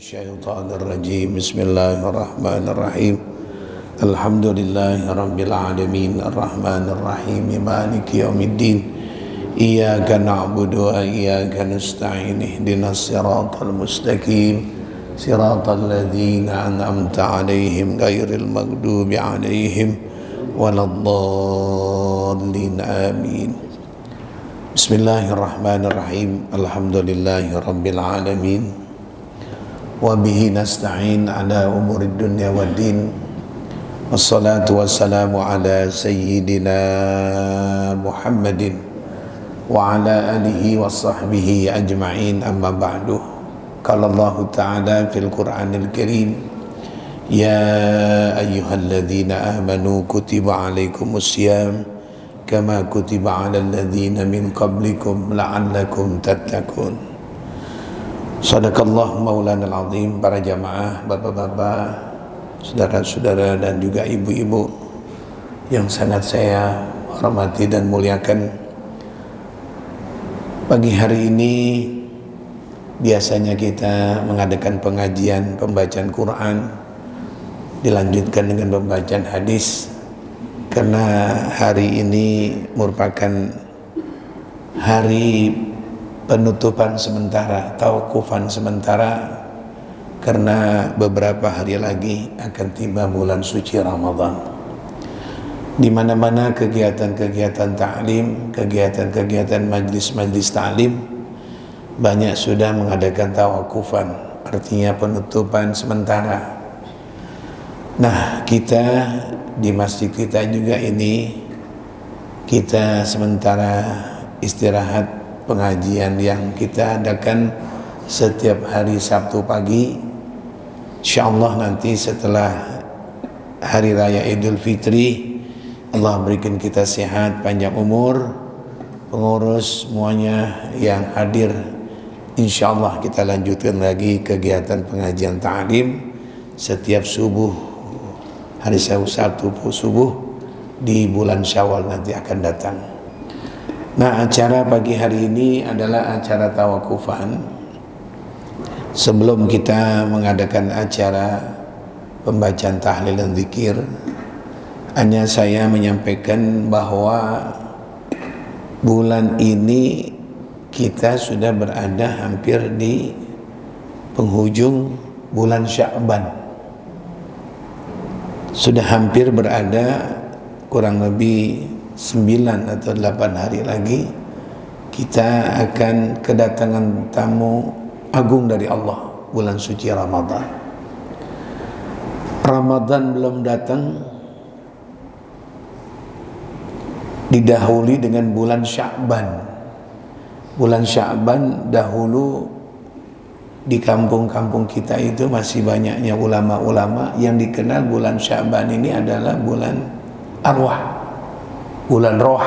Syaitanirrajim. Bismillahirrahmanirrahim. Alhamdulillahirabbil alamin arrahmanir rahim maliki yaumiddin. Iyyaka na'budu wa iyyaka nasta'in ihdinas siratal mustaqim siratal ladzina an'amta 'alaihim ghairil maghdubi 'alaihim waladdallin. Amin. Bismillahirrahmanirrahim. Alhamdulillahirabbil alamin. Wa bihi nasta'in ala umurid dunya waddin. Wassalatu wassalamu ala sayyidina Muhammadin wa ala alihi wa sahbihi ajma'in, amma ba'du. Qala Allah Ta'ala fil Qur'anil Karim, ya ayyuhalladzina amanu kutiba alaikumus syiyam kama kutiba alal ladzina min qablikum la'allakum tattaqun. Sadaqallah maulana al-azim. Para jamaah, bapak-bapak, saudara-saudara dan juga ibu-ibu yang sangat saya hormati dan muliakan, pagi hari ini biasanya kita mengadakan pengajian pembacaan Quran, dilanjutkan dengan pembacaan hadis, karena hari ini merupakan hari penutupan sementara, taukufan sementara, karena beberapa hari lagi akan tiba bulan suci Ramadan. Di mana-mana kegiatan-kegiatan ta'lim, kegiatan-kegiatan majlis-majlis ta'lim banyak sudah mengadakan taukufan, artinya penutupan sementara. Nah, kita di masjid kita juga ini, kita sementara istirahat pengajian yang kita adakan setiap hari Sabtu pagi. InsyaAllah nanti setelah Hari Raya Idul Fitri, Allah berikan kita sehat, panjang umur, pengurus semuanya yang hadir, InsyaAllah kita lanjutkan lagi kegiatan pengajian ta'lim setiap subuh, hari Sabtu subuh di bulan Syawal nanti akan datang. Nah, acara pagi hari ini adalah acara tawakufan. Sebelum kita mengadakan acara pembacaan tahlil dan zikir, hanya saya menyampaikan bahwa bulan ini kita sudah berada hampir di penghujung bulan Sya'ban. Sudah hampir berada kurang lebih 9 atau 8 hari lagi kita akan kedatangan tamu agung dari Allah, bulan suci Ramadan. Ramadan belum datang, didahului dengan bulan Sya'ban. Bulan Sya'ban dahulu di kampung-kampung kita itu masih banyaknya ulama-ulama yang dikenal bulan Sya'ban ini adalah bulan arwah, bulan roh.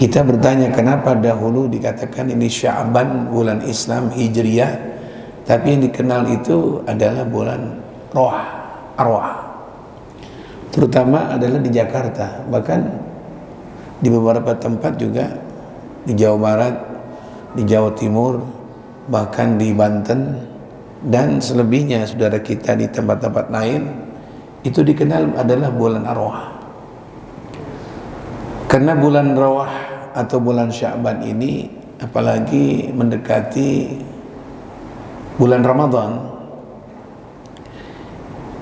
Kita bertanya kenapa dahulu dikatakan ini Sya'ban, bulan Islam Hijriyah, tapi yang dikenal itu adalah bulan roh, arwah. Terutama adalah di Jakarta, bahkan di beberapa tempat juga di Jawa Barat, di Jawa Timur, bahkan di Banten dan selebihnya saudara kita di tempat-tempat lain itu dikenal adalah bulan arwah. Karena bulan Rawah atau bulan Sya'ban ini apalagi mendekati bulan Ramadan,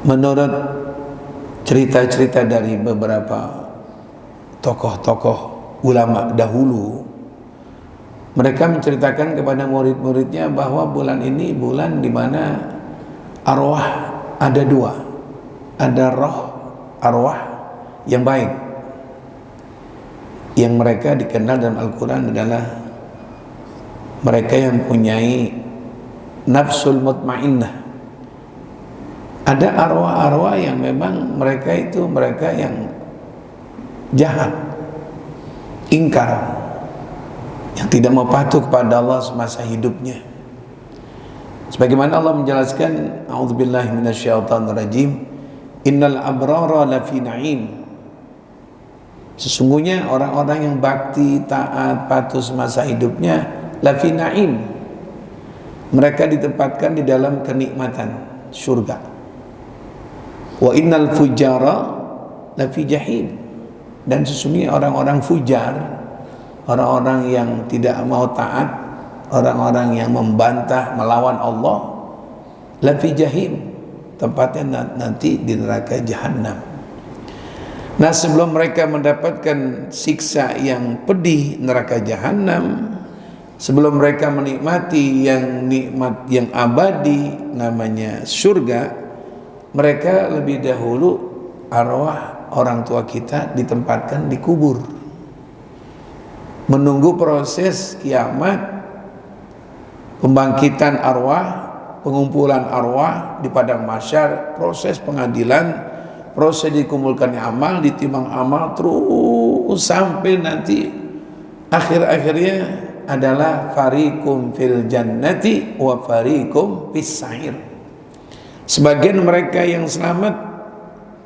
menurut cerita-cerita dari beberapa tokoh-tokoh ulama dahulu, mereka menceritakan kepada murid-muridnya bahwa bulan ini bulan di mana arwah ada dua, ada roh arwah yang baik, yang mereka dikenal dalam Al-Quran adalah mereka yang mempunyai nafsul mutmainnah. Ada arwah-arwah yang memang mereka itu mereka yang jahat, ingkar, yang tidak mau patuh kepada Allah semasa hidupnya. Sebagaimana Allah menjelaskan, a'udzubillahi minasyaitonirrajim, innal abrara lafi na'im Sesungguhnya orang-orang yang bakti, taat, patuh semasa hidupnya lafi naim. Mereka ditempatkan di dalam kenikmatan surga. Wa innal fujara lafi jahim. Dan sesungguhnya orang-orang fujar, orang-orang yang tidak mau taat, orang-orang yang membantah, melawan Allah, lafi jahim, tempatnya nanti di neraka jahanam. Nah, sebelum mereka mendapatkan siksa yang pedih neraka jahanam, sebelum mereka menikmati yang nikmat yang abadi namanya surga, mereka lebih dahulu arwah orang tua kita ditempatkan di kubur, menunggu proses kiamat, pembangkitan arwah, pengumpulan arwah di padang mahsyar, proses pengadilan, proses dikumpulkannya amal, ditimbang amal terus sampai nanti akhir-akhirnya adalah fariqum fil jannati wa fariqum fis sa'ir. Sebagian mereka yang selamat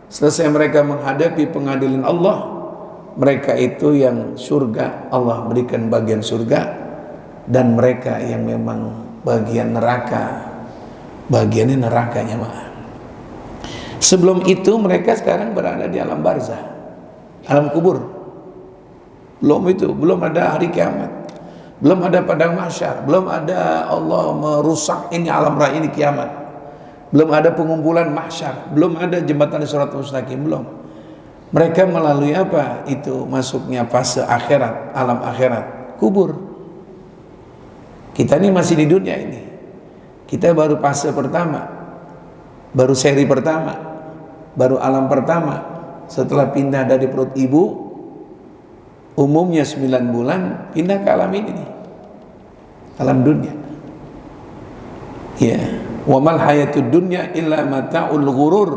selesai mereka menghadapi pengadilan Allah, mereka itu yang surga, Allah berikan bagian surga, dan mereka yang memang bagian neraka, bagiannya nerakanya mah. Sebelum itu mereka sekarang berada di alam barzah, alam kubur. Belum ada hari kiamat, belum ada padang mahsyar, belum ada Allah merusak ini alam raya ini kiamat, belum ada pengumpulan mahsyar, belum ada jembatan Shiratal Mustaqim, belum. Mereka melalui apa? Itu masuknya fase akhirat, alam akhirat, kubur. Kita ini masih di dunia ini. Kita baru fase pertama, baru seri pertama, baru alam pertama. Setelah pindah dari perut ibu, umumnya 9 bulan, pindah ke alam ini nih, alam dunia. Ya, wa mal hayatud dunya illa mata'ul ghurur.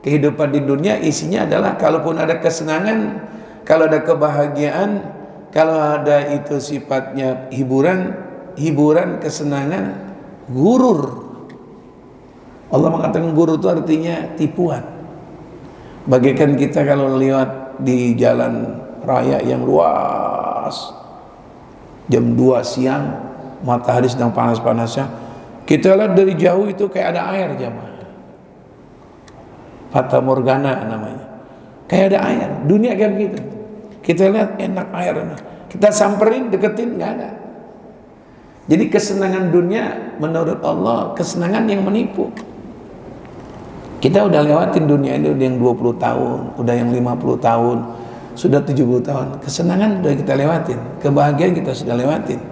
Kehidupan di dunia isinya adalah kalaupun ada kesenangan, kalau ada kebahagiaan, kalau ada itu sifatnya hiburan, kesenangan, gurur. Allah mengatakan gurur itu artinya tipuan. Bagaikan kita kalau lewat di jalan raya yang luas, jam 2 siang, matahari sedang panas-panasnya, kita lihat dari jauh itu kayak ada air, jamaah. Fata Morgana namanya, kayak ada air. Dunia kayak begitu. Kita lihat enak air, kita samperin, deketin, nggak ada. Jadi kesenangan dunia menurut Allah kesenangan yang menipu. Kita udah lewatin dunia ini, udah yang 20 tahun, udah yang 50 tahun, sudah 70 tahun. Kesenangan udah kita lewatin, kebahagiaan kita sudah lewatin,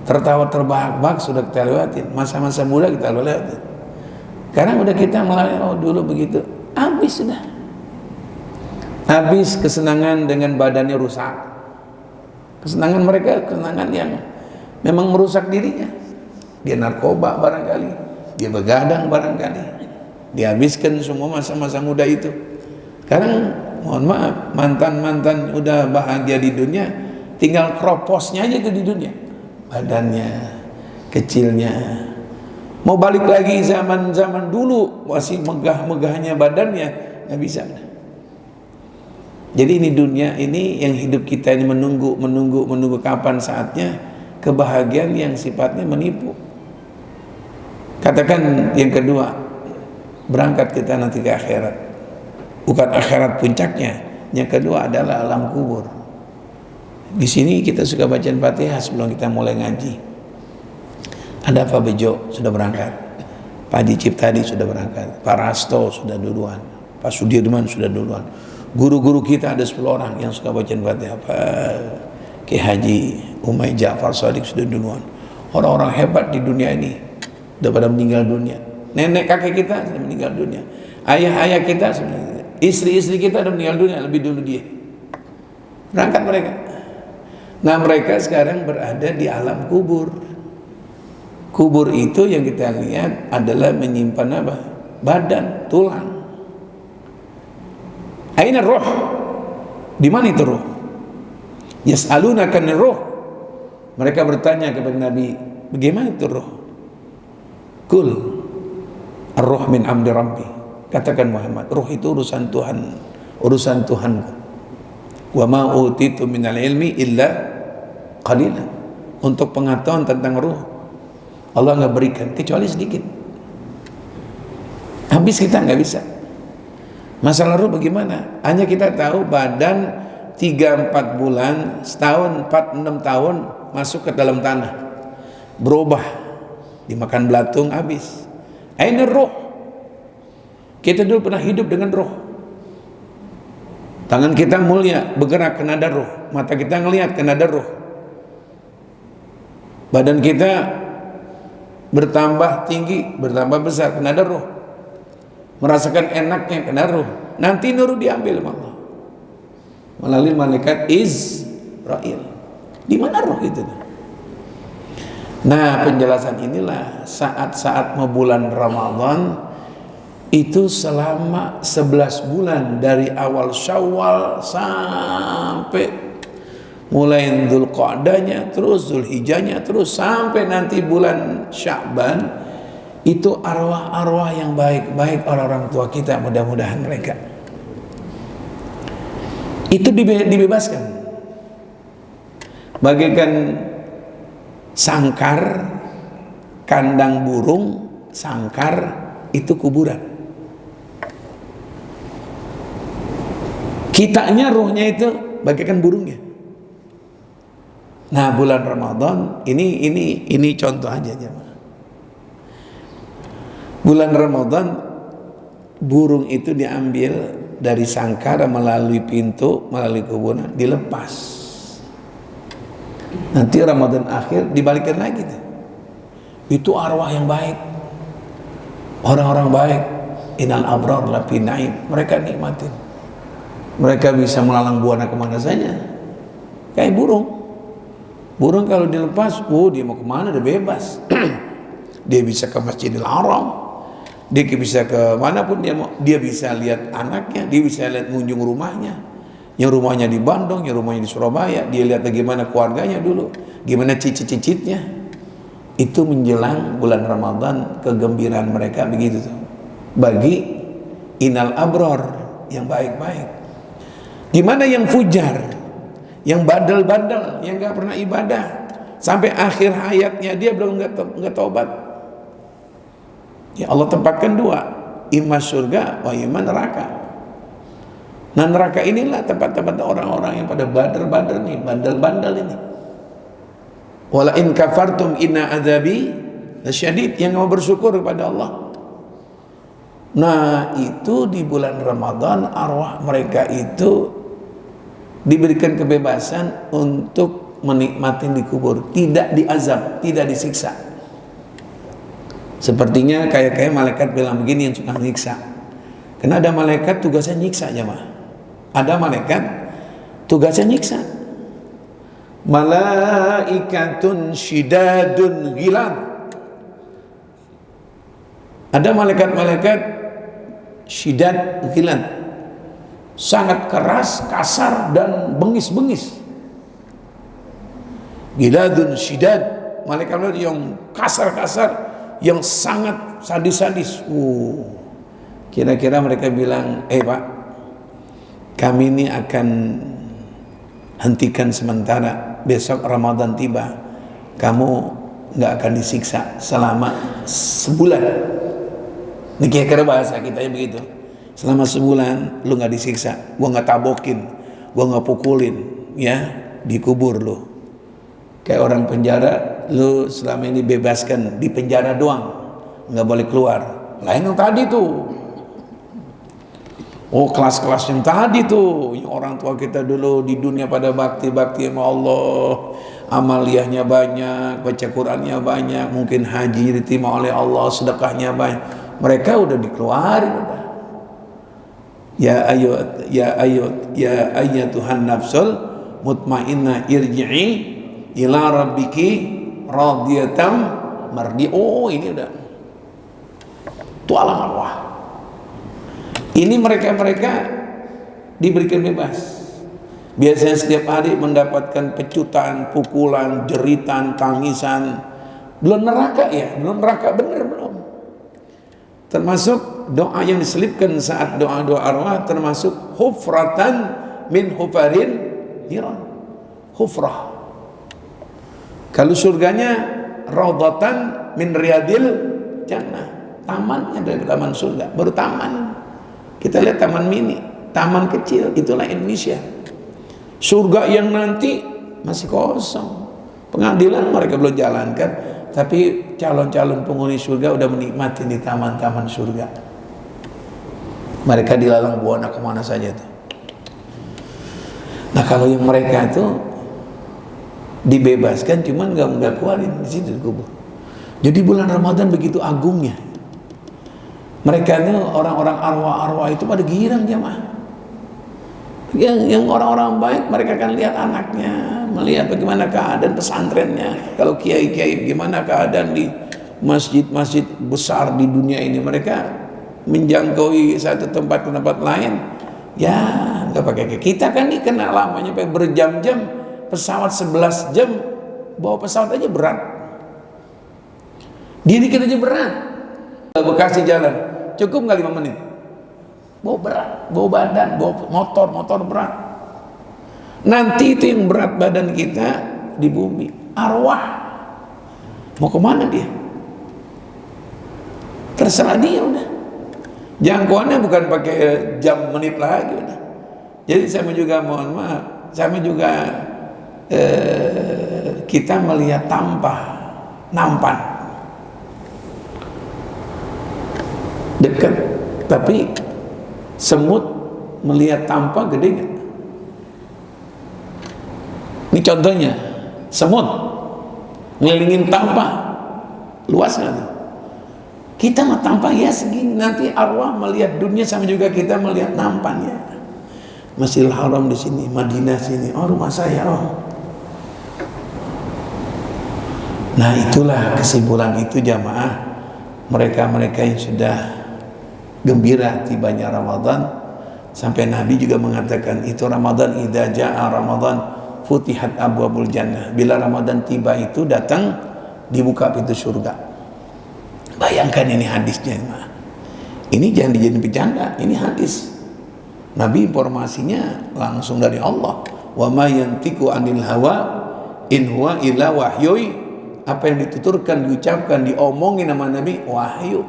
tertawa terbahak-bahak sudah kita lewatin, masa-masa muda kita lewatin. Sekarang udah kita melalui, oh dulu begitu, habis sudah. Habis kesenangan dengan badannya rusak. Kesenangan mereka, kesenangan yang memang merusak dirinya. Dia narkoba barangkali, dia begadang barangkali, dihabiskan semua masa-masa muda itu. Sekarang mohon maaf, mantan-mantan udah bahagia di dunia, tinggal kroposnya aja itu di dunia, badannya, kecilnya. Mau balik lagi zaman-zaman dulu masih megah-megahnya badannya, nggak bisa. Jadi ini dunia ini yang hidup kita ini menunggu kapan saatnya kebahagiaan yang sifatnya menipu. Katakan yang kedua, berangkat kita nanti ke akhirat, bukan akhirat puncaknya. Yang kedua adalah alam kubur. Di sini kita suka bacaan Fatihah sebelum kita mulai ngaji. Ada Pak Bejo sudah berangkat, Pak Haji Ciptadi sudah berangkat, Pak Rasto sudah duluan, Pak Sudirman sudah duluan. Guru-guru kita ada 10 orang yang suka bacaan Fatihah. Pak Kiai Haji Umay Ja'far Shadiq sudah duluan. Orang-orang hebat di dunia ini sudah pada meninggal dunia. Nenek kakek kita sudah meninggal dunia, ayah-ayah kita sudah meninggal dunia. Istri-istri kita sudah meninggal dunia lebih dulu dia. Berangkat mereka. Nah mereka sekarang berada di alam kubur. Kubur itu yang kita lihat adalah menyimpan apa? Badan, tulang. Aina roh? Di mana itu roh? Yas'alunaka an roh. Mereka bertanya kepada Nabi, bagaimana itu roh? Kul ar-ruh min amri rabbi. Katakan Muhammad, roh itu urusan Tuhan, urusan Tuhanku. Wa ma utitu minal ilmi illa qalila. Untuk pengetahuan tentang ruh Allah nggak berikan kecuali sedikit. Habis kita nggak bisa. Masalah ruh bagaimana? Hanya kita tahu badan 3-4 bulan, setahun 4-6 tahun masuk ke dalam tanah, berubah, dimakan belatung habis. Aina ruh. Kita dulu pernah hidup dengan ruh. Tangan kita mulia, bergerak kena ada ruh. Mata kita ngelihat kena ada ruh. Badan kita bertambah tinggi, bertambah besar kena ada ruh. Merasakan enaknya kena ruh. Nanti nuru diambil sama Allah melalui malaikat Israel. Di mana roh itu? Nah, penjelasan inilah saat-saat mau bulan Ramadan itu selama 11 bulan dari awal Syawal sampai mulai Dzulqa'dahnya, terus Dzulhijjahnya, terus sampai nanti bulan Sya'ban, itu arwah-arwah yang baik-baik orang-orang tua kita, mudah-mudahan mereka itu dibebaskan bagaikan sangkar, kandang burung, sangkar itu kuburan. Kitanya, ruhnya itu bagaikan burungnya. Nah, bulan Ramadan ini contoh aja jemaah. Bulan Ramadan burung itu diambil dari sangkar melalui pintu, melalui kuburan, dilepas. Nanti Ramadan akhir dibalikin lagi tuh. Itu arwah yang baik, orang-orang baik. Innal abrar lafi na'im. Mereka nikmatin. Mereka bisa melalang buana kemana saja. Kayak burung. Burung kalau dilepas, dia mau kemana? Dia bebas. Dia bisa ke Masjidil Haram. Dia bisa ke manapun dia mau. Dia bisa lihat anaknya, dia bisa lihat mengunjung rumahnya. Yang rumahnya di Bandung, yang rumahnya di Surabaya. Dia lihat bagaimana keluarganya dulu, gimana cicit-cicitnya. Itu menjelang bulan Ramadan, kegembiraan mereka begitu tuh. Bagi innal abrar, yang baik-baik. Gimana yang fujar, yang bandel-bandel, yang gak pernah ibadah, sampai akhir hayatnya dia belum nggak taubat. Ya Allah tempatkan dua, imma surga wa imma neraka. Nah, neraka inilah tempat-tempat orang-orang yang pada bandel-bandel nih, bandel-bandel ini. Wala in kafartum inna adzabi lasyadid, yang mau bersyukur kepada Allah. Nah, itu di bulan Ramadan arwah mereka itu diberikan kebebasan untuk menikmati di kubur, tidak diazab, tidak disiksa. Sepertinya kayak malaikat bilang begini yang suka nyiksa. Karena ada malaikat tugasnya nyiksa jemaah. Ada malaikat tugasnya nyiksa. Malaikatun syidadun ghilad. Ada malaikat-malaikat syidad ghilad, sangat keras, kasar dan bengis-bengis. Ghiladun syidad, malaikat yang kasar-kasar, yang sangat sadis-sadis. Kira-kira mereka bilang, Pak, kami ini akan hentikan sementara, besok Ramadan tiba, kamu nggak akan disiksa selama sebulan. Ini kira-kira bahasa kita begitu. Selama sebulan lu nggak disiksa, gua nggak tabokin, gua nggak pukulin, ya, dikubur lu. Kayak orang penjara, lu selama ini bebaskan di penjara doang, nggak boleh keluar. Lain yang tadi tuh. Kelas-kelas yang tadi tuh, yang orang tua kita dulu di dunia pada bakti-bakti sama Allah, amaliyahnya banyak, baca Qurannya banyak, mungkin haji diterima oleh Allah, sedekahnya banyak. Mereka udah dikeluarin udah. Ya ayyatuhan nafsul mutmainnah irji'i ila rabbiki radiyatan mardi. Ini udah. Itu alam arwah. Ini mereka diberikan bebas. Biasanya setiap hari mendapatkan pecutan, pukulan, jeritan, tangisan. Belum neraka ya, belum neraka bener belum. Termasuk doa yang diselipkan saat doa-doa arwah, termasuk hufratan min hufarin hiran. Hufrah. Kalau surganya raudhatan min riyadil jannah. Tamannya dari taman surga, baru taman. Kita lihat taman mini, taman kecil, itulah Indonesia. Surga yang nanti masih kosong. Pengadilan mereka belum jalankan, tapi calon-calon penghuni surga udah menikmati di taman-taman surga. Mereka dilalang buana kemana saja tuh. Nah kalau yang mereka itu dibebaskan, cuman nggak keluarin di situ kubur. Jadi bulan Ramadan begitu agungnya. Mereka itu orang-orang arwah-arwah itu pada girang jamaah. Yang orang-orang baik mereka akan lihat anaknya, melihat bagaimana keadaan pesantrennya. Kalau kiai-kiai gimana keadaan di masjid-masjid besar di dunia ini, mereka menjangkaui satu tempat ke tempat lain. Ya nggak pakai kita kan ini kena lamanya sampai berjam-jam, pesawat 11 jam, bawa pesawat aja berat. Diri kita aja berat. Bekasi jalan cukup nggak 5 menit? Bawa berat, bawa badan, bawa motor berat. Nanti itu yang berat badan kita di bumi. Arwah mau kemana dia? Terserah dia udah. Jangkauannya bukan pakai jam menit lagi udah. Jadi saya juga mohon maaf, saya juga kita melihat nampan dekat, tapi semut melihat tampak gede nggak? Ini contohnya, semut ngelilingin tampak luas nggak tuh? Kita mah tampak ya segini, nanti arwah melihat dunia sama juga kita melihat nampannya. Masjidil Haram di sini, Madinah sini, oh rumah saya, oh. Nah itulah kesimpulan itu jamaah, mereka-mereka yang sudah gembira tibanya Ramadan, sampai Nabi juga mengatakan itu Ramadan idza jaa Ramadan futihat abwabul jannah. Bila Ramadan tiba itu datang dibuka pintu surga. Bayangkan ini hadisnya. Ini jangan dijadiin bercanda, ini hadis. Nabi informasinya langsung dari Allah. Wa ma yantiqu 'anil hawa in huwa illa wahyui. Apa yang dituturkan, diucapkan, diomongin sama Nabi wahyu.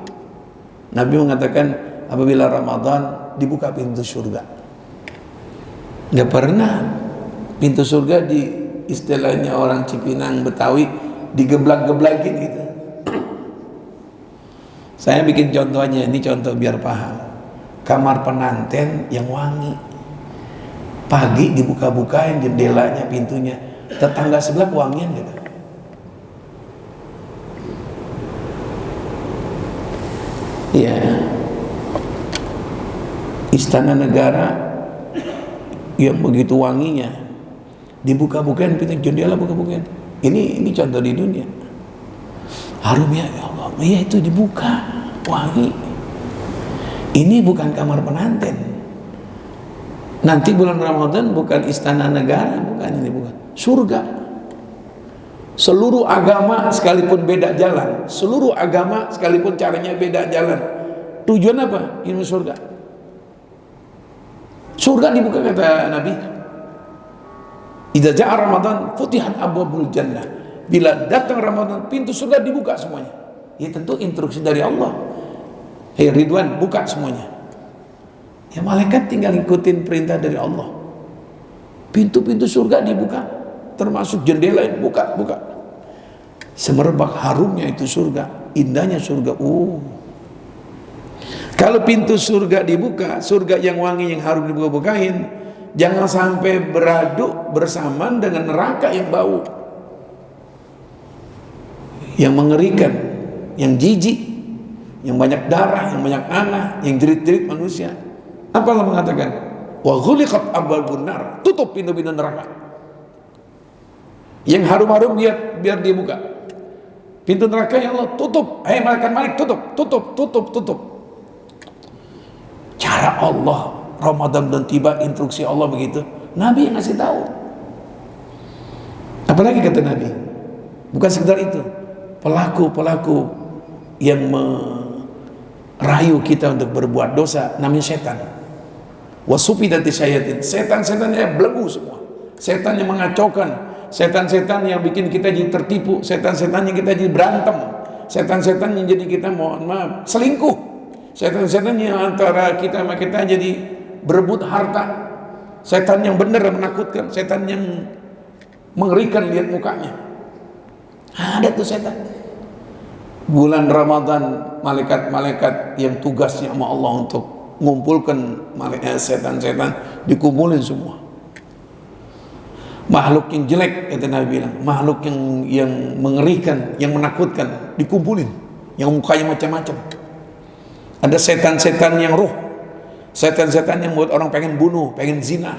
Nabi mengatakan apabila Ramadan dibuka pintu surga. Nggak pernah pintu surga di istilahnya orang Cipinang Betawi digeblak-geblakin gitu. Saya bikin contohnya, ini contoh biar paham. Kamar pengantin yang wangi. Pagi dibuka-bukain jendelanya, pintunya. Tetangga sebelah wangian gitu. Iya. Istana negara yang begitu wanginya, dibuka-bukain pintu jendela, buka-bukain. Ini contoh di dunia. Harum ya Allah. Iya itu dibuka, wangi. Ini bukan kamar pengantin. Nanti bulan Ramadan bukan istana negara, bukan ini, bukan surga. Seluruh agama sekalipun beda jalan, seluruh agama sekalipun caranya beda jalan, tujuan apa? Ini surga. Surga dibuka kata Nabi. Idza jaa Ramadan futihat abwabul jannah. Bila datang Ramadan pintu surga dibuka semuanya. Ya tentu instruksi dari Allah. Hei Ridwan, buka semuanya. Ya malaikat tinggal ikutin perintah dari Allah. Pintu-pintu surga dibuka, termasuk jendela buka. Semerbak harumnya itu surga, indahnya surga. Kalau pintu surga dibuka, surga yang wangi yang harum dibuka-bukain, jangan sampai beraduk bersamaan dengan neraka yang bau, yang mengerikan, yang jijik, yang banyak darah, yang banyak nanah, yang jerit-jerit manusia. Apa Allah mengatakan? Wa ghuliqat abwabun nar, tutup pintu-pintu neraka. Yang harum-harum biar dia buka. Pintu neraka ya Allah tutup. Hei malaikat Malik, tutup. Cara Allah, Ramadan dan tiba, instruksi Allah begitu. Nabi yang ngasih tahu. Apalagi kata Nabi? Bukan sekedar itu. Pelaku-pelaku yang merayu kita untuk berbuat dosa namanya setan. Wasufidati syayatin, setan-setannya belenggu semua. Setan yang mengacaukan, setan-setan yang bikin kita jadi tertipu, setan-setan yang kita jadi berantem, setan-setan yang jadi kita mohon maaf selingkuh, setan-setan yang antara kita sama kita jadi berebut harta, setan yang benar menakutkan, setan yang mengerikan lihat mukanya. Ada tuh setan. Bulan Ramadan, malaikat-malaikat yang tugasnya sama Allah untuk mengumpulkan setan-setan dikumpulin semua. Makhluk yang jelek, kata Nabi bilang, makhluk yang mengerikan, yang menakutkan dikumpulin, yang mukanya macam-macam. Ada setan-setan yang roh, setan-setan yang buat orang pengen bunuh, pengen zina,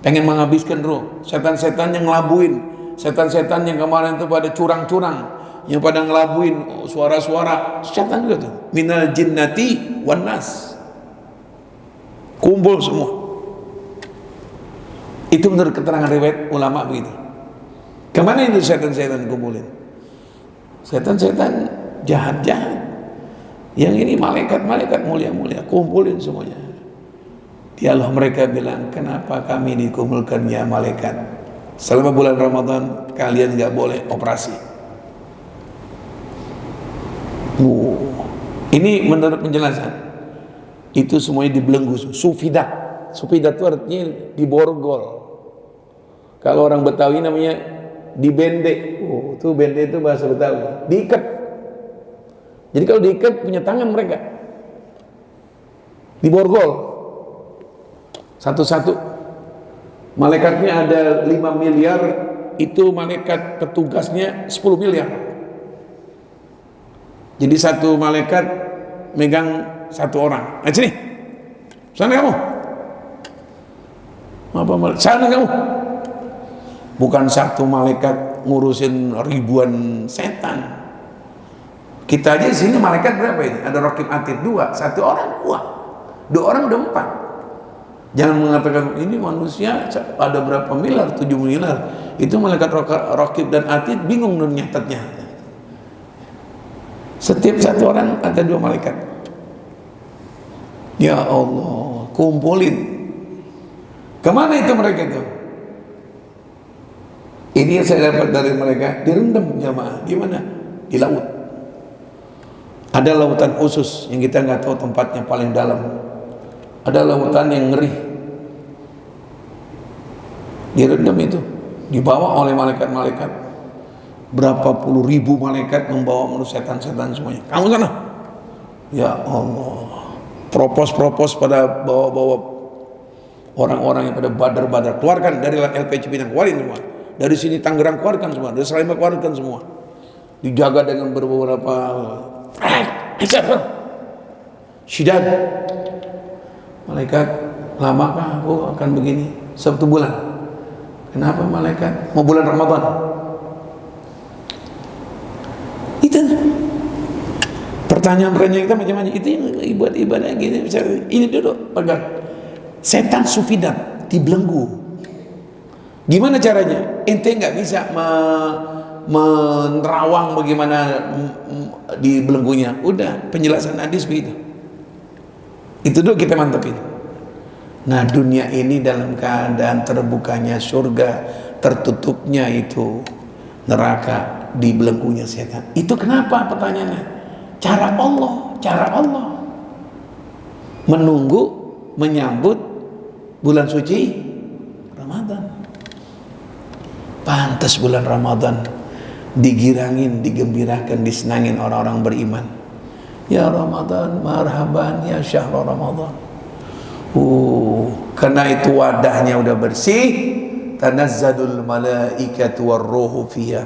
pengen menghabiskan roh, setan-setan yang ngelabuin, setan-setan yang kemarin itu pada curang-curang, yang pada ngelabuin suara-suara, setan juga tuh. Minal jinnati wan nas. Kumpul semua. Itu menurut keterangan riwayat ulama begitu. Kemana itu setan-setan kumpulin? Setan-setan jahat-jahat. Yang ini malaikat-malaikat mulia-mulia, kumpulin semuanya. Dialog mereka bilang, kenapa kami dikumpulkan ya malaikat? Selama bulan Ramadan kalian nggak boleh operasi. Ini menurut penjelasan itu semuanya dibelenggu. Sufidah itu artinya diborgol. Kalau orang Betawi namanya dibende. Itu bende itu bahasa Betawi, diikat. Jadi kalau diikat punya tangan mereka diborgol satu-satu. Malaikatnya ada 5 miliar, itu malaikat petugasnya 10 miliar. Jadi satu malaikat megang satu orang. Sini, sana kamu. Apa malaikat? Sana kamu. Bukan satu malaikat ngurusin ribuan setan. Kita aja di sini malaikat berapa ini? Ada Raqib Atid 2, satu orang, wah, 2 orang udah 4. Jangan mengatakan ini manusia ada berapa miliar, 7 miliar. Itu malaikat Raqib dan Atid bingung nyatetnya. Setiap satu orang ada 2 malaikat. Ya Allah, kumpulin. Kemana itu mereka itu? Ini yang saya dapat dari mereka, direndam jamaah. Di mana? Di laut. Ada lautan khusus yang kita nggak tahu tempatnya paling dalam. Ada lautan yang ngeri. Direndam itu, dibawa oleh malaikat-malaikat. Berapa puluh ribu malaikat membawa manusia setan-setan semuanya. Kamu sana. Ya Allah. Propos-propos pada bawa-bawa orang-orang yang pada badar-badar. Keluarkan dari LP Cipinang, keluarin semua. Dari sini Tangerang keluarkan semua. Dari Sleman keluarkan semua. Dijaga dengan beberapa syidad. Malaikat, lamakah aku akan begini? 1 bulan. Kenapa malaikat? Mau bulan Ramadan. Itu pertanyaan-pertanyaan kita macam-macam. Itu ibadah gini. Ini duduk pegang. Setan sufidat dibelenggu. Gimana caranya? Ente nggak bisa menerawang bagaimana dibelenggunya. Udah penjelasan hadis begitu. Itu dulu kita mantepin. Nah, dunia ini dalam keadaan terbukanya surga, tertutupnya itu neraka, dibelenggunya setan. Itu kenapa pertanyaannya? Cara Allah menunggu, menyambut bulan suci Ramadan. Pantas bulan Ramadan digirangin, digembirakan, disenangin orang-orang beriman. Ya Ramadan, marhaban ya syahrul Ramadan. Karena itu wadahnya udah bersih, tanazzalul malaikatu warruhu fiha.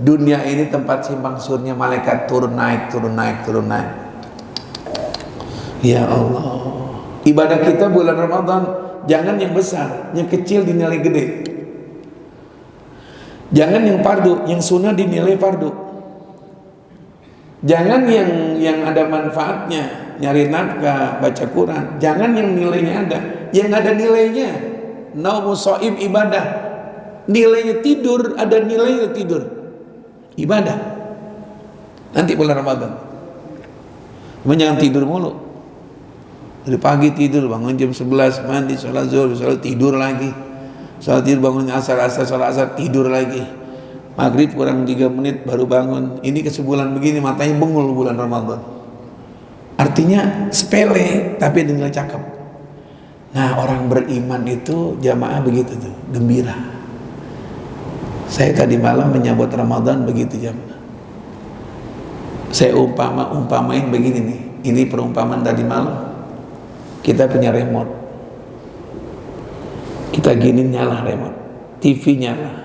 Dunia ini tempat simpang surnya malaikat, turun naik. Ya Allah, ibadah kita bulan Ramadan jangan yang besar, yang kecil dinilai gede. Jangan yang fardu, yang sunnah dinilai fardu. Jangan yang ada manfaatnya, nyari nafkah, baca Quran. Jangan yang nilainya ada, yang ada nilainya. Naumu shaim ibadah. Nilainya tidur, ada nilainya tidur. Ibadah. Nanti bulan Ramadan. Jangan tidur mulu. Dari pagi tidur, bangun jam 11, mandi, sholat zuhur, sholat tidur lagi. Sholat tidur, bangun asar, sholat asar, tidur lagi. Maghrib kurang 3 menit baru bangun. Ini kesebulan begini, matanya bengul bulan Ramadan. Artinya sepele, tapi dengan cakep. Nah, orang beriman itu jamaah begitu tuh, gembira. Saya tadi malam menyambut Ramadan begitu jamaah. Saya umpamain begini nih. Ini perumpamaan tadi malam. Kita punya remote. Kita gini nyala remote. TV nyala.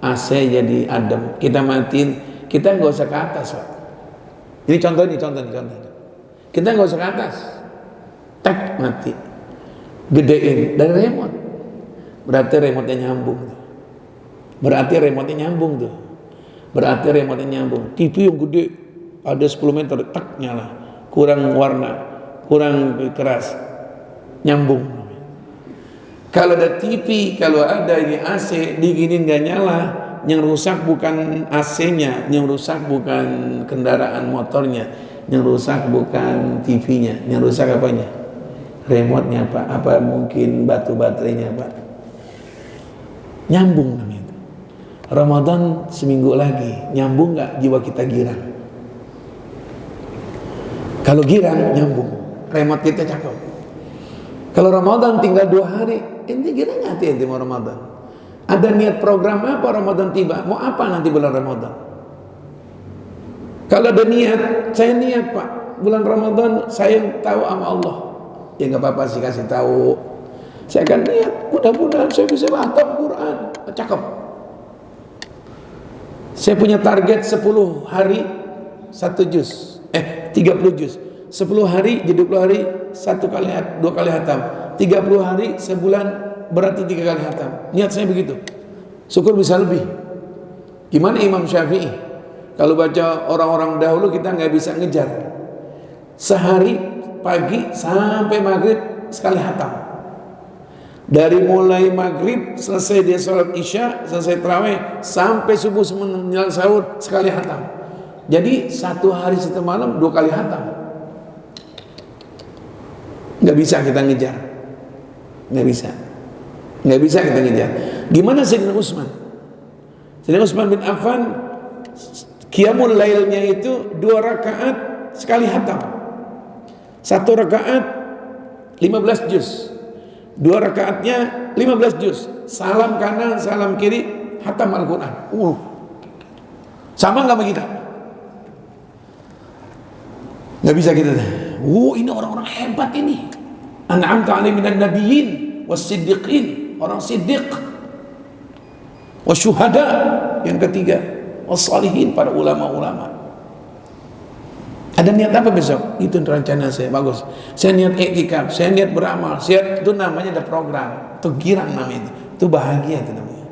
AC jadi adem. Kita matiin. Kita nggak usah ke atas, Pak. Ini contoh. Kita nggak usah ke atas. Tak mati. Gedein dari remote. Berarti remote-nya nyambung. Berarti remote-nya nyambung. TV yang gede. Ada 10 meter, tak nyala. Kurang warna, kurang keras, nyambung. Kalau ada TV, kalau ada ini AC, diginin gak nyala, yang rusak bukan AC-nya, yang rusak bukan kendaraan motornya, yang rusak bukan TV-nya, yang rusak apanya? Remote-nya, Pak. Apa mungkin batu baterainya, Pak? Nyambung namanya. Ramadan seminggu lagi, nyambung gak jiwa kita girang? Kalau girang, nyambung. Remote kita cakep. Kalau Ramadan tinggal 2 hari, ente girang hati ente mau Ramadan. Ada niat program apa Ramadan tiba? Mau apa nanti bulan Ramadan? Kalau ada niat, saya niat Pak, bulan Ramadan saya tahu sama Allah. Ya nggak apa-apa sih, kasih tahu. Saya akan niat, mudah-mudahan saya bisa baca Quran. Cakep. Saya punya target 10 hari 1 juz. 30 juz. 10 hari jadi 20 hari 2 kali hatam. 30 hari sebulan berarti 3 kali hatam. Niat saya begitu. Syukur bisa lebih. Gimana Imam Syafi'i? Kalau baca orang-orang dahulu kita nggak bisa ngejar. Sehari pagi sampai maghrib sekali hatam. Dari mulai maghrib selesai dia sholat isya, selesai tarawih sampai subuh menjelang sahur sekali hatam. Jadi 1 hari 1 malam 2 kali hatam. Nggak bisa kita ngejar. Nggak bisa kita ngejar. Gimana Sayyidina Utsman? Sayyidina Utsman bin Affan qiyamul lailnya itu 2 rakaat sekali hatam. 1 rakaat 15 juz. 2 rakaatnya 15 juz. Salam kanan, salam kiri, hatam Al-Quran. Sama nggak sama kita? Nggak bisa kita. Ini orang-orang hebat ini. An'amta 'alaihim minan nabiyyin was-siddiqin, orang siddiq. Wasyuhada, yang ketiga, was-salihin, para ulama-ulama. Ada niat apa besok? Itu rencana saya, bagus. Saya niat iktikaf, saya niat beramal, itu namanya ada program. Itu girang namanya itu. Itu bahagia itu namanya.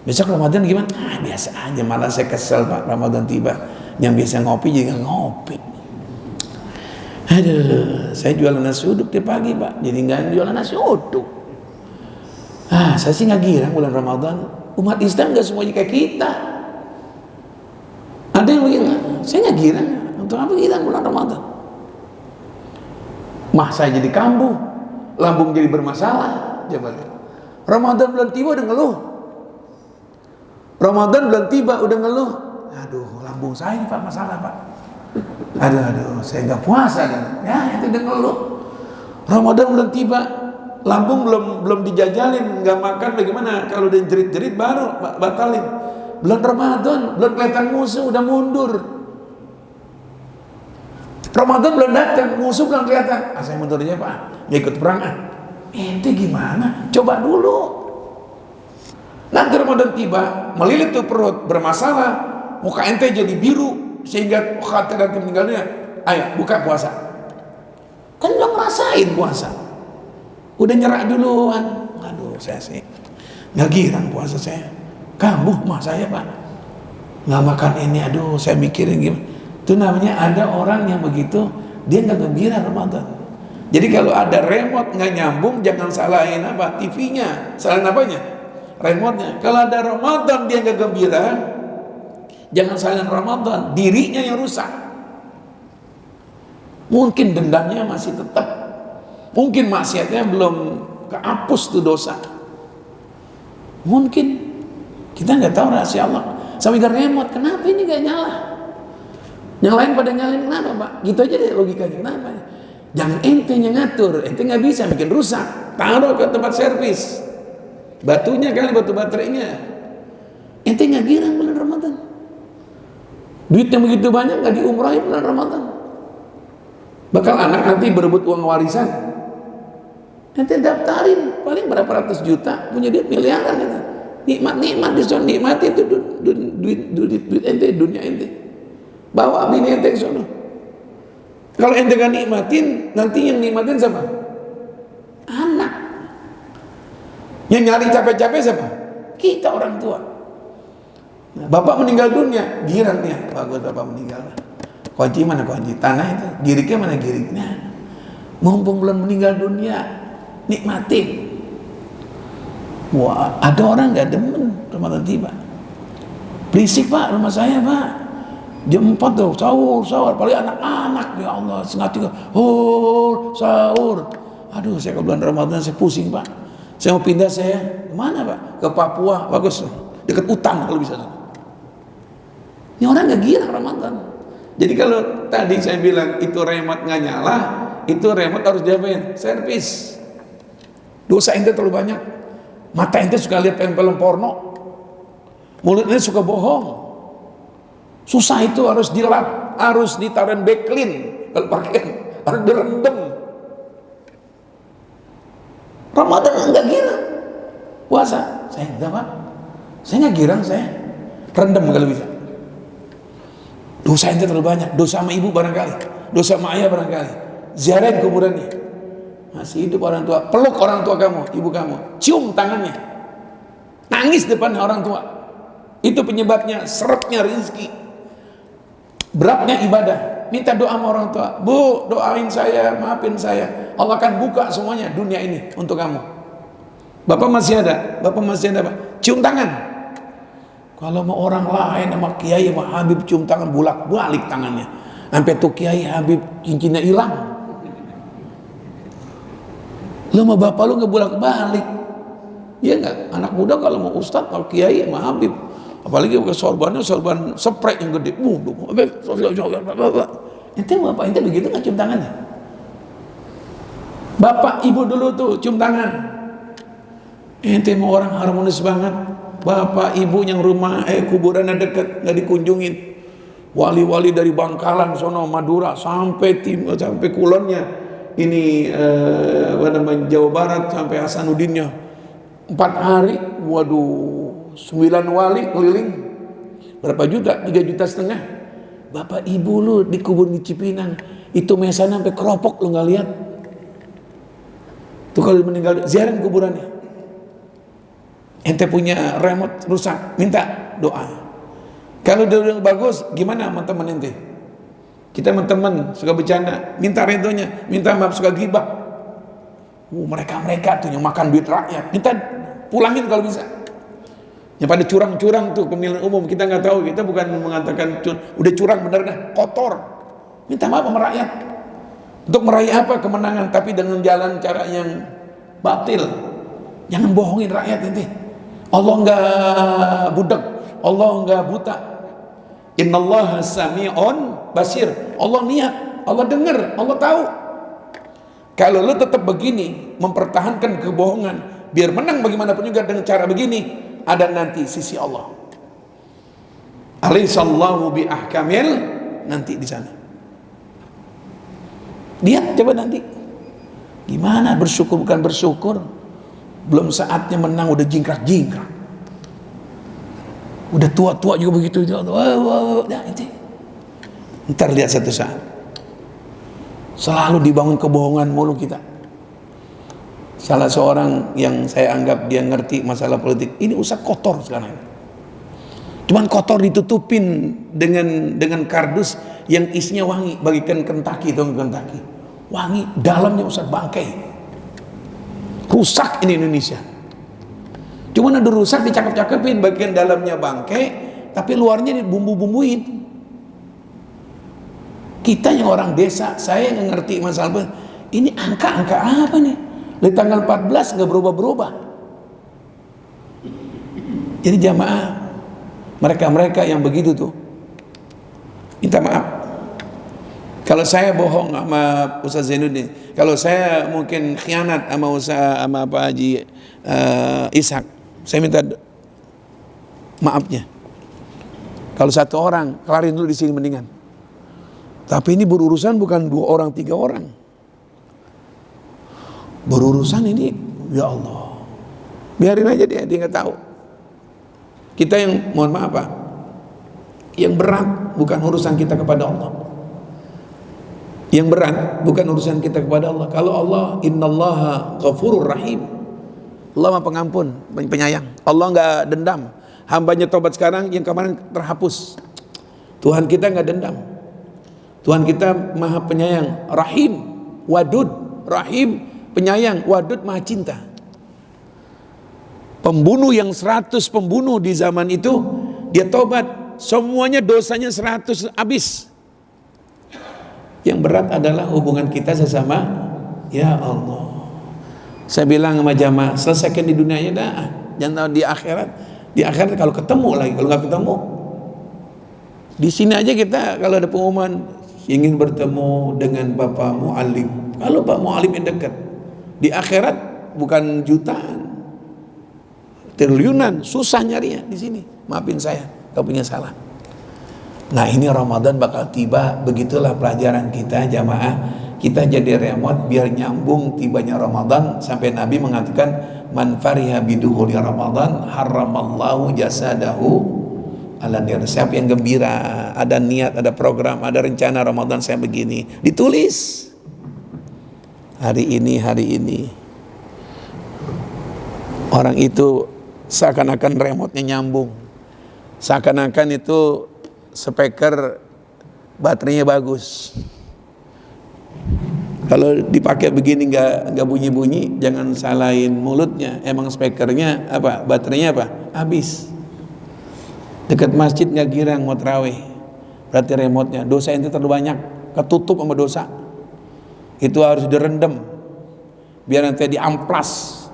Besok Ramadan gimana? Biasa aja, malah saya kesel Pak, Ramadan tiba. Yang biasa ngopi jadi nggak ngopi. Aduh, saya jualan nasi uduk di pagi Pak, jadi nggak jualan nasi uduk. Saya sih nggak girang bulan Ramadan. Umat Islam nggak semuanya kayak kita. Ada yang begini, saya nggak girang. Untuk apa girang bulan Ramadan? Saya jadi kambuh, lambung jadi bermasalah. Coba. Ramadan bulan tiba udah ngeluh. Ramadan bulan tiba udah ngeluh. Aduh, lambung saya Pak masalah Pak. Aduh, saya nggak puasa kan? Ya itu udah ngeluh. Ramadan belum tiba, lambung belum dijajalin, nggak makan bagaimana? Kalau udah jerit-jerit baru batalin. Bulan Ramadan belum kelihatan musuh udah mundur. Ramadan belum datang, musuh belum kelihatan. Saya mundurnya Pak, nggak ikut perang Ente gimana? Coba dulu. Nanti Ramadan tiba, melilit tuh perut bermasalah, muka ente jadi biru. Sehingga khawatir nanti meninggalnya, ayo buka puasa. Kan belum ngerasain puasa, udah nyerah duluan. Aduh, saya sih nggak girang puasa saya. Kambuh saya Pak, nggak makan ini. Aduh, saya mikirin gimana. Itu namanya ada orang yang begitu, dia nggak gembira Ramadan. Jadi kalau ada remote nggak nyambung, jangan salahin apa TV-nya, salahin apanya? Remote-nya. Kalau ada Ramadan dia nggak gembira, jangan salahin Ramadan, dirinya yang rusak. Mungkin dendamnya masih tetap, Mungkin maksiatnya belum kehapus tuh dosa. Mungkin kita nggak tahu rahasia Allah. Sampai ke remote, kenapa ini nggak nyala? Yang lain pada nyalain, kenapa Pak? Gitu aja deh logikanya, kenapa? Jangan ente yang ngatur, ente nggak bisa bikin rusak. Taruh ke tempat servis. Batunya kali, batu baterainya. Ente nggak girang bulan Ramadan. Duit yang begitu banyak nggak diumrahin bulan Ramadan. Bakal anak nanti berebut uang warisan. Ente daftarin, paling berapa ratus juta, punya dia miliaran itu. Nikmat di sana, nikmati itu duit ente, dunia ente. Bawa bini ente ke sana. Kalau ente gak nikmatin, nanti yang nikmatin siapa? Anak. Yang nyari capek-capek siapa? Kita orang tua. Nah, bapak meninggal dunia, girang nih, bagus bapak meninggal. Kunci mana kunci? Tanah itu. Giriknya mana giriknya? Mumpung belum meninggal dunia, nikmatin. Wah, ada orang gak demen Ramadan tiba. Berisik Pak, rumah saya Pak. Jam 4 tuh, sahur. Paling anak-anak, ya Allah, setengah 3. Sahur. Aduh, saya ke bulan Ramadan, saya pusing Pak. Saya mau pindah saya, kemana Pak? Ke Papua, bagus. Dekat hutan kalau bisa. Ini orang gak gila Ramadan. Jadi kalau tadi saya bilang itu remote gak nyala, itu remote harus diapain? Servis. Dosa ente terlalu banyak. Mata ente suka lihat film-film porno, mulutnya suka bohong. Susah itu harus dilap, harus ditaruh backlin kalau pakaian, harus direndam. Ramadan enggak girang, puasa saya enggak Pak, saya enggak girang, saya rendam kalau bisa. Dosa ente terlalu banyak, dosa sama ibu barangkali, dosa sama ayah barangkali, ziarahin kuburannya. Masih hidup orang tua, peluk orang tua kamu, ibu kamu, cium tangannya, nangis depan orang tua. Itu penyebabnya seretnya rezeki, beratnya ibadah. Minta doa sama orang tua, Bu, doain saya, maafin saya, Allah akan buka semuanya dunia ini untuk kamu. Bapak masih ada Pak, cium tangan. Kalau mau orang lain sama kiai sama Habib cium tangan, bolak-balik tangannya, sampai tuh kiai Habib cincinnya hilang. Lu sama bapak lu nggak bolak-balik, ya nggak? Anak muda kalau mau ustadz, kalau kiai sama Habib, apalagi pakai sorbannya sorban spray yang gede, ente bapak ente begitu nggak cium tangannya? Bapak ibu dulu tuh cium tangan. Ente mau orang harmonis banget, bapak ibu yang rumah kuburannya dekat nggak dikunjungin, wali-wali dari Bangkalan sono Madura sampai sampai kulonnya ini Jawa Barat sampai Hasanuddinnya 4 hari, waduh, 9 wali keliling, berapa juta? 3,5 juta. Bapak ibu lu di kubur di Cipinang itu mesana sampai keropok, lu nggak lihat? Tuh kalau meninggal ziarah kuburannya. Ente punya remote rusak, minta doa. Kalau udah bagus, gimana sama teman ente? Kita teman suka bercanda, minta redonya, minta maaf, suka gibah. Mereka tuh yang makan duit rakyat, kita pulangin kalau bisa. Yang pada curang-curang tuh pemilihan umum, kita nggak tahu, kita bukan mengatakan udah curang bener dah, kotor. Minta maaf sama rakyat. Untuk meraih apa? Kemenangan, tapi dengan jalan cara yang batil. Jangan bohongin rakyat ente. Allah nggak budak, Allah nggak buta. Innallaha sami'un basir. Allah niat, Allah dengar, Allah tahu. Kalau lu tetap begini mempertahankan kebohongan biar menang bagaimanapun juga dengan cara begini, ada nanti sisi Allah. Alaihissallahu bi ahkamil, nanti di sana. Lihat coba nanti. Gimana bersyukur bukan bersyukur? Belum saatnya menang udah jingkrak-jingkrak. Udah tua-tua juga begitu. Ntar lihat satu saat. Selalu dibangun kebohongan mulu kita. Salah seorang yang saya anggap dia ngerti masalah politik, ini usah kotor sekarang. Cuman kotor ditutupin dengan kardus yang isinya wangi, bagikan Kentucky, tuh Kentucky. Wangi, dalamnya usah bangkai. Rusak ini Indonesia. Cuma ada rusak dicakep-cakepin, bagian dalamnya bangkai, tapi luarnya dibumbu-bumbuin. Kita yang orang desa, saya yang ngerti masalah Ini angka-angka apa nih? Dari tanggal 14 nggak berubah-berubah. Jadi jamaah, mereka-mereka yang begitu tuh, minta maaf. Kalau saya bohong sama Ustaz Zainuddin, kalau saya mungkin khianat sama Pak Haji Ishak, saya minta maafnya. Kalau satu orang, kelarin dulu di sini mendingan. Tapi ini berurusan bukan 2 orang, 3 orang. Berurusan ini, ya Allah. Biarin aja dia nggak tahu. Kita yang, mohon maaf Pak, yang berat bukan urusan kita kepada Allah. Yang berat bukan urusan kita kepada Allah. Kalau Allah, innallaha ghafurur rahim. Allah Maha Pengampun, penyayang. Allah nggak dendam. Hambanya tobat sekarang, yang kemarin terhapus. Tuhan kita nggak dendam. Tuhan kita Maha Penyayang, Rahim, Wadud, Rahim, penyayang, Wadud, Maha Cinta. Pembunuh yang 100 pembunuh di zaman itu, dia tobat, semuanya dosanya 100 habis. Yang berat adalah hubungan kita sesama, ya Allah. Saya bilang sama jamaah, selesaikan di dunianya dah, jangan di akhirat. Di akhirat kalau ketemu lagi, kalau nggak ketemu, di sini aja kita kalau ada pengumuman ingin bertemu dengan Bapak Mu'alim. Kalau Pak Mu'alim yang dekat, di akhirat bukan jutaan, triliunan, susah nyarinya di sini. Maafin saya, kau punya salah. Nah ini Ramadan bakal tiba, begitulah pelajaran kita jamaah. Kita jadi remote biar nyambung tibanya Ramadan, sampai Nabi mengatakan man fariha biduhuli Ramadan haramallahu jasadahu ala nar. Siapa yang gembira, ada niat, ada program, ada rencana Ramadan saya begini, ditulis hari ini. Orang itu seakan-akan remote-nya nyambung, seakan-akan itu speaker baterainya bagus. Kalau dipakai begini nggak bunyi-bunyi, jangan salahin mulutnya. Emang speakernya apa? Baterainya apa? Habis. Dekat masjid nggak girang mau tarawih, berarti remote-nya. Dosa itu terlalu banyak, ketutup sama dosa. Itu harus direndam, biar nanti diamplas.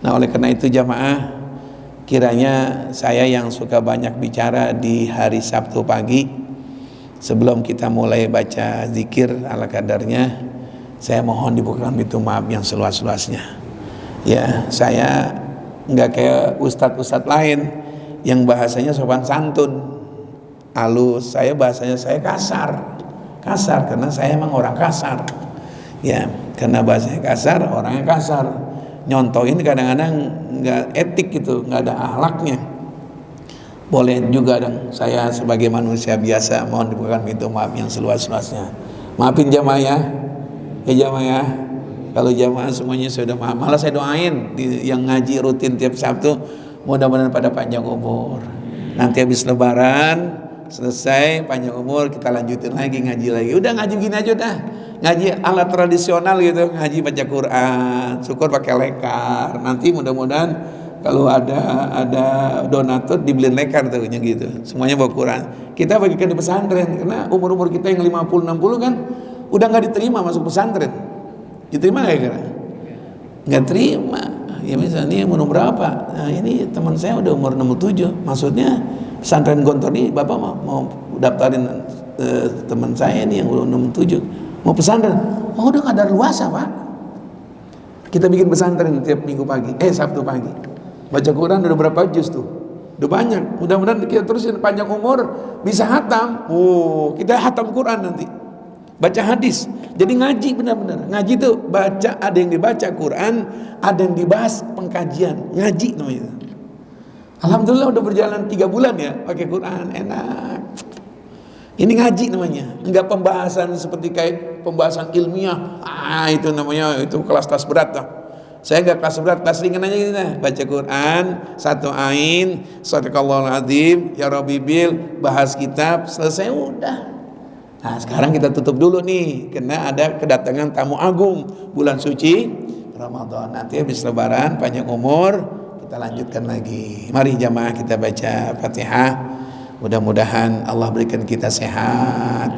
Nah oleh karena itu jamaah, kiranya saya yang suka banyak bicara di hari Sabtu pagi, sebelum kita mulai baca zikir ala kadarnya, saya mohon dibukakan pintu maaf yang seluas-luasnya. Ya, saya nggak kayak ustadz-ustadz lain yang bahasanya sopan santun, halus. Saya bahasanya saya kasar karena saya emang orang kasar. Ya, karena bahasanya kasar, orangnya kasar. Nyontohin kadang-kadang nggak etik gitu, nggak ada akhlaknya. Boleh juga dong, saya sebagai manusia biasa mohon dibukakan pintu maaf yang seluas-luasnya. Maafin jamaah ya jamaah ya. Kalau jamaah semuanya sudah maaf, malah saya doain yang ngaji rutin tiap Sabtu, mudah-mudahan pada panjang umur. Nanti habis lebaran selesai panjang umur, kita lanjutin lagi ngaji lagi. Udah ngaji gini aja dah, ngaji ala tradisional gitu, ngaji baca Quran, syukur pakai lekar. Nanti mudah-mudahan kalau ada donatur dibeliin lekar tuh gitu. Semuanya bawa Quran. Kita bagikan di pesantren karena umur-umur kita yang 50-60 kan udah nggak diterima masuk pesantren. Diterima nggak kira? Nggak terima. Ya misalnya umur berapa? Nah ini teman saya udah umur 67. Maksudnya pesantren Gontor ini bapak mau daftarin teman saya ini yang udah 67 mau pesantren. Oh udah kadar luasa pak. Kita bikin pesantren tiap minggu pagi, Sabtu pagi. Baca Quran udah berapa juz tuh? Udah banyak. Mudah-mudahan kita terusin panjang umur bisa hatam. Oh kita hatam Quran nanti. Baca hadis. Jadi ngaji benar-benar. Ngaji tuh baca, ada yang dibaca Quran, ada yang dibahas pengkajian. Ngaji namanya. Alhamdulillah udah berjalan 3 bulan ya pakai Quran, enak. Ini ngaji namanya, enggak pembahasan seperti kayak pembahasan ilmiah. Itu namanya itu kelas berat tuh. Saya enggak kelas berat, kelas ringan aja gitu nah. Baca Quran, 1 ain, shadaqallahul azim, ya Rabbi bil, bahas kitab, selesai udah. Nah, sekarang kita tutup dulu nih karena ada kedatangan tamu agung bulan suci Ramadan. Nanti habis lebaran panjang umur kita lanjutkan lagi. Mari jamaah kita baca Fatihah. Mudah-mudahan Allah berikan kita sehat,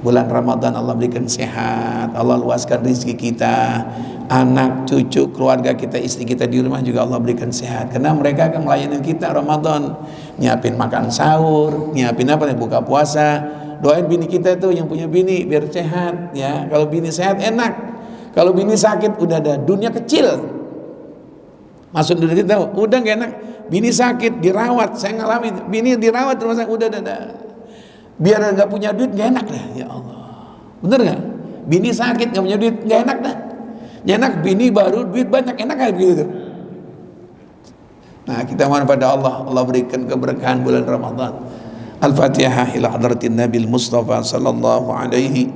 Bulan Ramadan Allah berikan sehat, Allah luaskan rezeki kita, anak, cucu, keluarga kita, istri kita di rumah juga Allah berikan sehat. Karena mereka akan melayani kita Ramadan, nyiapin makan sahur, nyiapin apa nih, buka puasa. Doain bini kita tuh yang punya bini biar sehat ya. Kalau bini sehat enak. Kalau bini sakit udah ada dunia kecil. Maksud dunia kita udah gak enak. Bini sakit dirawat, saya ngalamin. Bini dirawat rumah sakit udah ada. Biar nggak punya duit nggak enak dah, ya Allah. Bener nggak? Bini sakit nggak punya duit nggak enak dah. Nggak enak bini baru duit banyak, enak kayak begitu. Nah kita mohon pada Allah, Allah berikan keberkahan bulan Ramadan. Al-Fatihah ila hadratin Nabil Mustafa sallallahu alaihi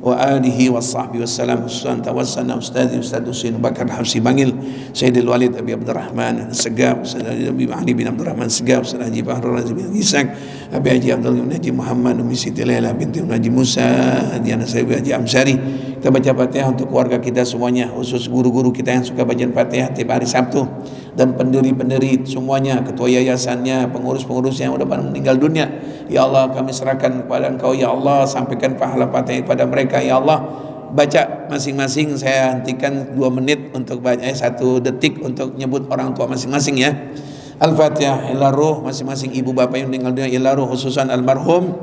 wa alihi wa sahbihi wassalam. Tawassana Ustadz Husain Bakar Habsi Bangil, Sayyidil Walid Abi Abdurrahman Segaf, Sayyidil Abi Ali bin Abdurrahman Segaf, Sayyidil Haji Bahrul Razi bin Ishaq, Abi Haji Abdul bin Haji Muhammad, Umi Siti Laila binti Haji Musa, Diana Sayyid Haji Amsari. Kita baca Fatihah untuk keluarga kita semuanya, khusus guru-guru kita yang suka baca Fatihah tiap hari Sabtu, dan pendiri-pendiri semuanya, ketua yayasannya, pengurus-pengurusnya yang udah pada meninggal dunia. Ya Allah, kami serahkan kepada Engkau ya Allah, sampaikan pahala Fatihah kepada mereka ya Allah. Baca masing-masing, saya hentikan 2 menit untuk baca, 1 detik untuk nyebut orang tua masing-masing ya. Al-Fatihah ila ruh masing-masing ibu bapak yang meninggal dunia, ila ruh khususan almarhum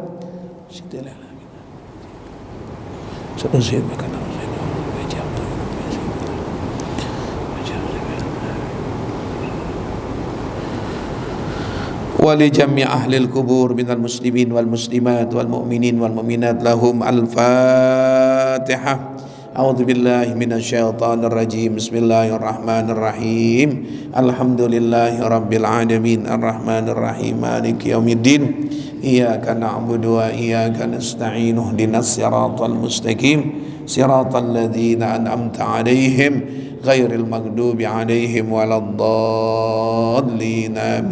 wali jami' ahlil kubur minal muslimin wal muslimat wal mu'minin wal mu'minat lahum al-Fatihah. A'udzu billahi minasyaitonir rajim. Bismillahirrahmanirrahim. Alhamdulillahi rabbil alamin arrahmanir rahim maliki yaumiddin. Iyyaka na'budu wa iyyaka nasta'in. Ihdinas siratal mustaqim. Siratal ladzina an'amta 'alaihim ghairil maghdubi 'alaihim waladdallin.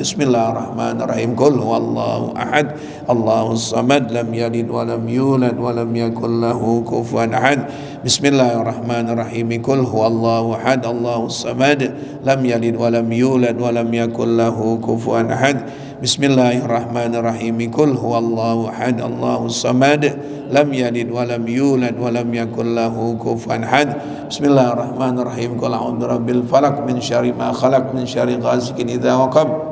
Bismillahirrahmanirrahim. Qul huwallahu ahad, Allahus samad, lam yalid wa lam yulad wa lam yakul lahu kufuwan ahad. Bismillahirrahmanirrahim. Qul huwallahu ahad, Allahus samad, lam yalid wa lam yulad wa lam yakul lahu kufuwan ahad. Bismillahirrahmanirrahim. Qul huwallahu ahad, Allahus samad, lam yalid wa lam yulad wa lam yakul lahu kufuwan ahad. Bismillahirrahmanirrahim. Qul a'udzu birabbil falaq min syarri ma khalaq min syarri ghasiqin idza waqab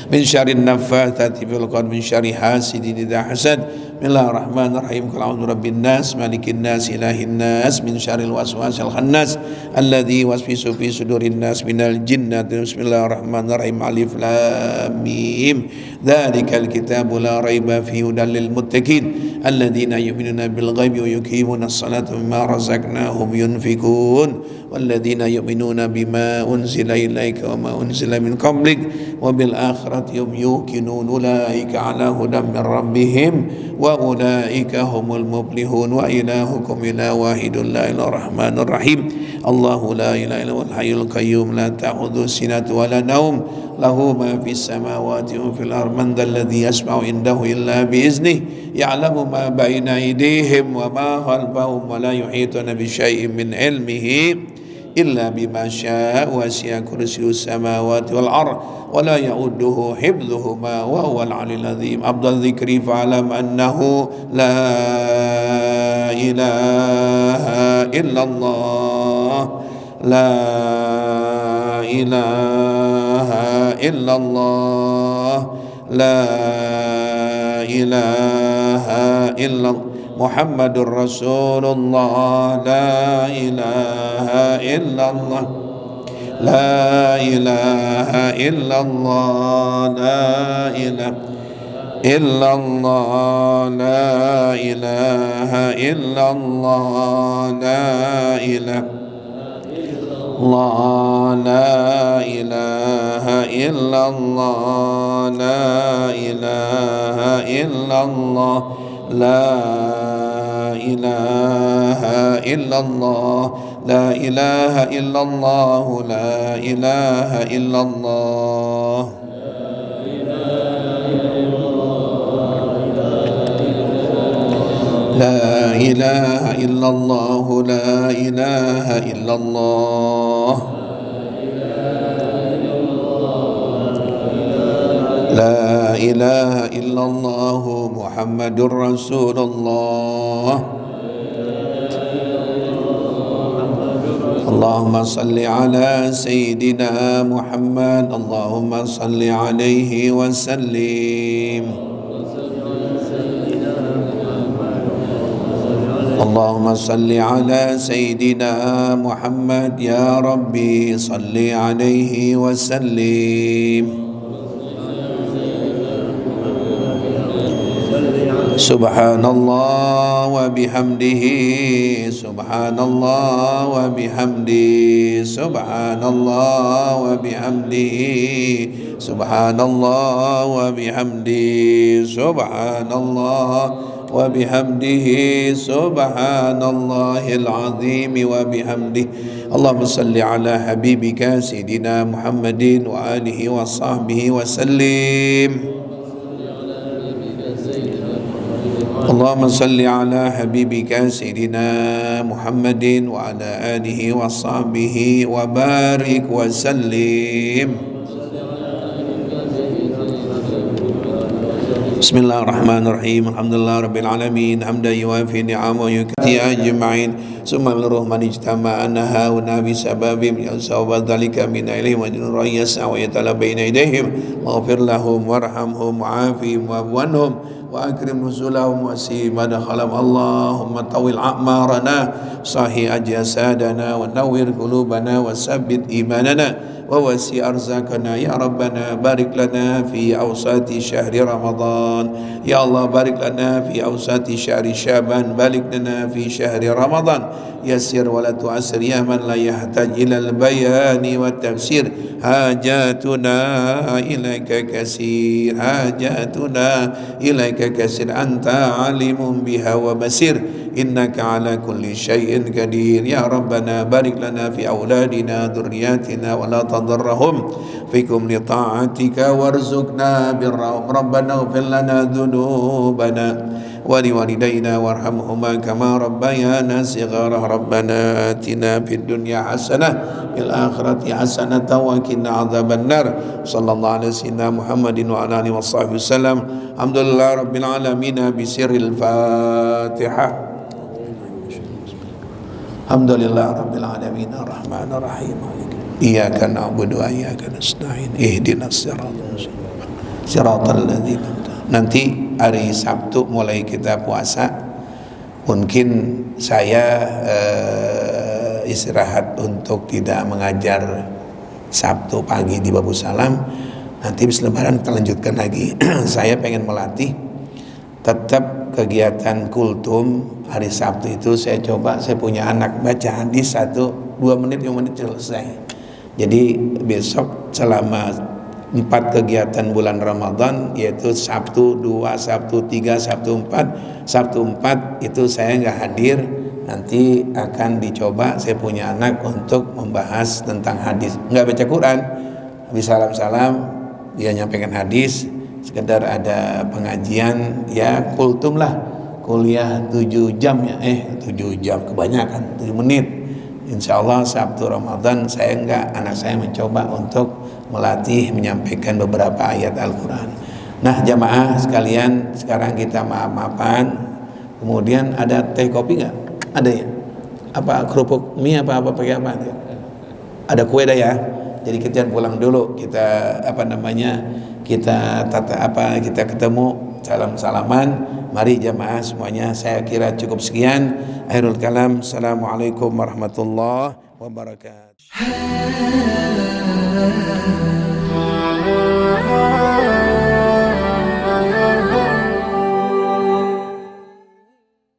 min syarri naffatsati fil 'uqad min syarri hasidin idza hasad. Bismillahirrahmanirrahim. Qul a'udzu birabbin nas malikin nas ilahin nas min syarril waswasil khannas alladzi yuwaswisu fi sudurin nas minal jinnati. Bismillahirrahmanirrahim. Alif lam mim. Dzalikal kitabu la raiba fihi hudal lil muttaqin alladzina yu'minuna bil ghaibi wa yuqimunas salata wa mimma razaqnahum yunfikun walladzina yu'minuna bima unzila ilaika wa ma unzila min qablik wa bil akhirati hum yuqinun ulaika ala hudan min rabbihim wa ulaika humul muflihun. Wa ilahukum ilahu wahidun la ilaha rahmanur rahim. Allahu la ilaha illa huwal hayyul qayyum la ta'khudhuhu sinatun wa la nawm lahu ma fis samawati wa fil ardi man dhal ladzi yashfa'u indahu illa bi iznihi ya'lamu ma baina aydihim wa ma khalfahum wa la yuhituna bi syai'in min ilmihi illa bima syaa wa wasi'a kursiyyus samawati wal ard wa la ya'uduhu hifdhuhuma wa huwal 'aliyyul 'azim. Afdal dzikri fa'lam annahu la ilaha illallah, la ilaha illallah, la ilaha illallah Muhammadur Rasulullah. La ilaha illallah, la ilaha illallah, la ilaha illallah, la ilaha illallah, la ilaha Allah, la ilaha illallah, la ilaha illallah, la ilaha illallah, la ilaha illallah, la ilaha illallah. La ilaha illallah, la ilaha illallah, la ilaha illallah Muhammadur Rasulullah. Allahumma salli ala Sayyidina Muhammad. Allahumma salli alaihi wa sallim. Allahumma salli ala Sayyidina Muhammad. Ya Rabbi salli alaihi wa sallim. Subhanallah wa bihamdihi, subhanallah wa bihamdihi, subhanallah wa bihamdihi, subhanallah wa bihamdihi, subhanallah wa bihamdihi, subhanallahil azim wa bihamdihi. Allahumma salli ala habibika Sayyidina Muhammadin wa alihi wa sahbihi wa sallim. Allahumma salli ala habibika Sayyidina Muhammadin wa ala alihi wa sahbihi wa barik wa sallim. Bismillahirrahmanirrahim. Alhamdulillah rabbil alamin hamdan yuwafi ni'amahu yukati ajma'in. Summa man ijtama'ana hauna bi sababin yasawwa dhalika min ilayhim wa jinur yas'a wa yatala baina aydihim waghfir lahum warhamhum wa'afihim wa'anhum wa akrim nuzulahum wa si madkhalam. Allahumma tawil a'marana sahi ajsadana wa nawwir qulubana wa sabbit imanana wa wasi arzakana ya rabbana. Barik lana fi awsati syahri Ramadan ya Allah, barik lana fi awsati syahri Syaban, barik lana fi syahri Ramadan. Yassir wa la tu'assir ya man la yahtaj ila al-bayani wa tafsir. Hajatuna ilaika kasir, hajatuna ilaika kasir, anta alimun biha wa basir, innaka ala kulli syai'in qadir. Ya Rabbana barik lana fi auladina dhurriyyatina wa la tadarrahum fikum li ta'atika warzuqna birrahum. Rabbana ighfir lana dhunubana wa liwalidayna warhamhuma kama rabbayana shighara. Rabbana atina fid dunya hasanah fil akhirati hasanah wa qina adzabannar. Sallallahu alaihi wasallam Muhammadin wa ala alihi washabbihi wasallam. Alhamdulillah rabbil alamin bi sirril Fatihah. Alhamdulillah rabbil alamin arrahmanir rahim iyyaka na'budu wa iyyaka nasta'in ihdinas siratal mustaqim siratal ladzina. Nanti hari Sabtu mulai kita puasa, mungkin saya istirahat untuk tidak mengajar Sabtu pagi di Babu Salam. Nanti habis Lebaran kita lanjutkan lagi. Saya pengen melatih tetap kegiatan kultum hari Sabtu itu. Saya coba, saya punya anak baca hadis 1-2 menit 5 menit selesai. Jadi besok selama 4 kegiatan bulan Ramadan, yaitu Sabtu 2, Sabtu 3, Sabtu 4. Sabtu 4 itu saya nggak hadir. Nanti akan dicoba, saya punya anak untuk membahas tentang hadis. Nggak baca Quran, habis salam-salam dia nyampaikan hadis, sekedar ada pengajian, ya kultum lah, kuliah 7 jam ya, 7 jam kebanyakan, 7 menit. Insya Allah Sabtu Ramadan saya enggak, anak saya mencoba untuk melatih menyampaikan beberapa ayat Al-Quran. Nah jamaah sekalian, sekarang kita maaf-maafan. Kemudian ada teh kopi nggak? Ada ya? Apa kerupuk mie apa pakai apa? Ada kue dah ya. Jadi kita pulang dulu, kita kita kita ketemu, salam-salaman. Mari jamaah semuanya, saya kira cukup sekian. Akhirul kalam, assalamualaikum warahmatullahi wabarakatuh.